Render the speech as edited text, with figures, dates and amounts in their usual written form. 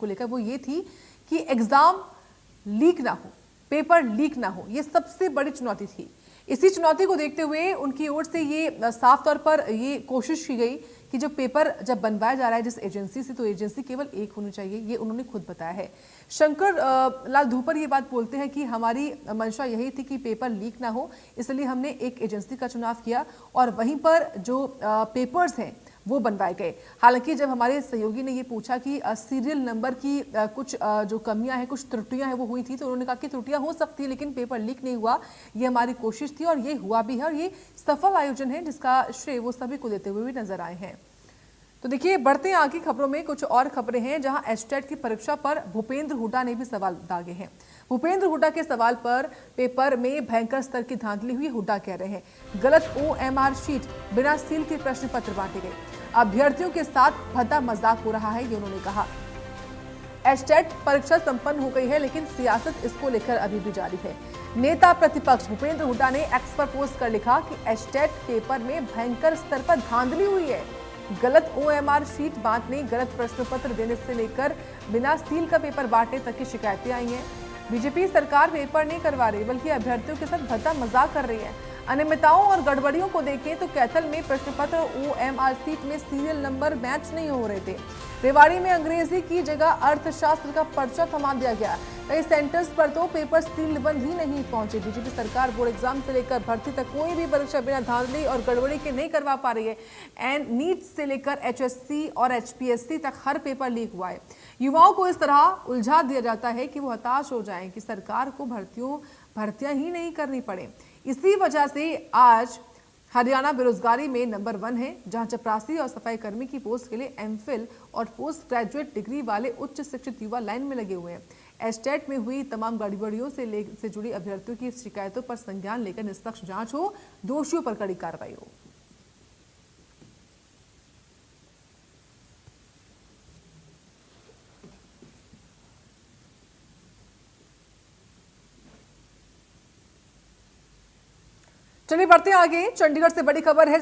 को लेकर वो ये थी कि एग्जाम लीक ना हो, पेपर लीक ना हो, ये सबसे बड़ी चुनौती थी। इसी चुनौती को देखते हुए उनकी ओर से ये साफ तौर पर ये कोशिश की गई कि जो पेपर जब बनवाया जा रहा है जिस एजेंसी से, तो एजेंसी केवल एक होनी चाहिए, ये उन्होंने खुद बताया है। शंकर लाल धूपर ये बात बोलते हैं कि हमारी मंशा यही थी कि पेपर लीक ना हो, इसलिए हमने एक एजेंसी का चुनाव किया और वहीं पर जो पेपर्स हैं वो बनवाए गए। हालांकि जब हमारे सहयोगी ने ये पूछा कि सीरियल नंबर की कुछ जो कमियां हैं, कुछ त्रुटियां हैं वो हुई थी, तो उन्होंने कहा कि त्रुटियां हो सकती है लेकिन पेपर लीक नहीं हुआ, ये हमारी कोशिश थी और ये हुआ भी है और ये सफल आयोजन है जिसका श्रेय वो सभी को देते हुए भी नजर आए हैं। तो देखिए, बढ़ते हैं आगे खबरों में। कुछ और खबरें हैं जहां एस्टेट की परीक्षा पर भूपेंद्र हुड्डा ने भी सवाल दागे हैं। भूपेंद्र हुड्डा के सवाल पर पेपर में भयंकर स्तर की धांधली हुई। हुड्डा कह रहे हैं गलत OMR शीट, बिना सील के प्रश्न पत्र बांटे गए, अभ्यर्थियों के साथ भद्दा मजाक हो रहा है, ये उन्होंने कहा। एस्टेट परीक्षा संपन्न हो गई है लेकिन सियासत इसको लेकर अभी भी जारी है। नेता प्रतिपक्ष भूपेंद्र हुड्डा ने एक्स पर पोस्ट कर लिखा कि एस्टेट पेपर में भयंकर स्तर पर धांधली हुई है। गलत OMR शीट बांटने, गलत प्रश्न पत्र देने से लेकर बिना सील का पेपर बांटने तक की शिकायतें आई हैं। बीजेपी सरकार पेपर नहीं करवा रही बल्कि अभ्यर्थियों के साथ भद्दा मजाक कर रही है। अनियमितताओं और गड़बड़ियों को देखें तो कैथल में प्रश्न पत्र OMR शीट में सीरियल नंबर मैच नहीं हो रहे थे। रेवाड़ी में अंग्रेजी की जगह अर्थशास्त्र का पर्चा थमा दिया गया। कई सेंटर्स पर तो पेपर सीलबंद ही नहीं पहुंचे। बीजेपी सरकार बोर्ड एग्जाम से लेकर भर्ती तक कोई भी परीक्षा बिना धांधली और गड़बड़ी के नहीं करवा पा रही है। एंड नीट से लेकर HSC और HPSC तक हर पेपर लीक हुआ है। युवाओं को इस तरह उलझा दिया जाता है कि वो हताश हो जाएं कि सरकार को भर्तियां ही नहीं करनी पड़े। इसी वजह से आज हरियाणा बेरोजगारी में नंबर 1 है, जहां चपरासी और सफाई कर्मी की पोस्ट के लिए MPhil और पोस्ट ग्रेजुएट डिग्री वाले उच्च शिक्षित युवा लाइन में लगे हुए हैं। एस्टेट में हुई तमाम गड़बड़ियों से जुड़ी अभ्यर्थियों की शिकायतों पर संज्ञान लेकर निष्पक्ष जांच हो, दोषियों पर कड़ी कार्रवाई हो। चलिए बढ़ते हैं आगे। चंडीगढ़ से बड़ी खबर है।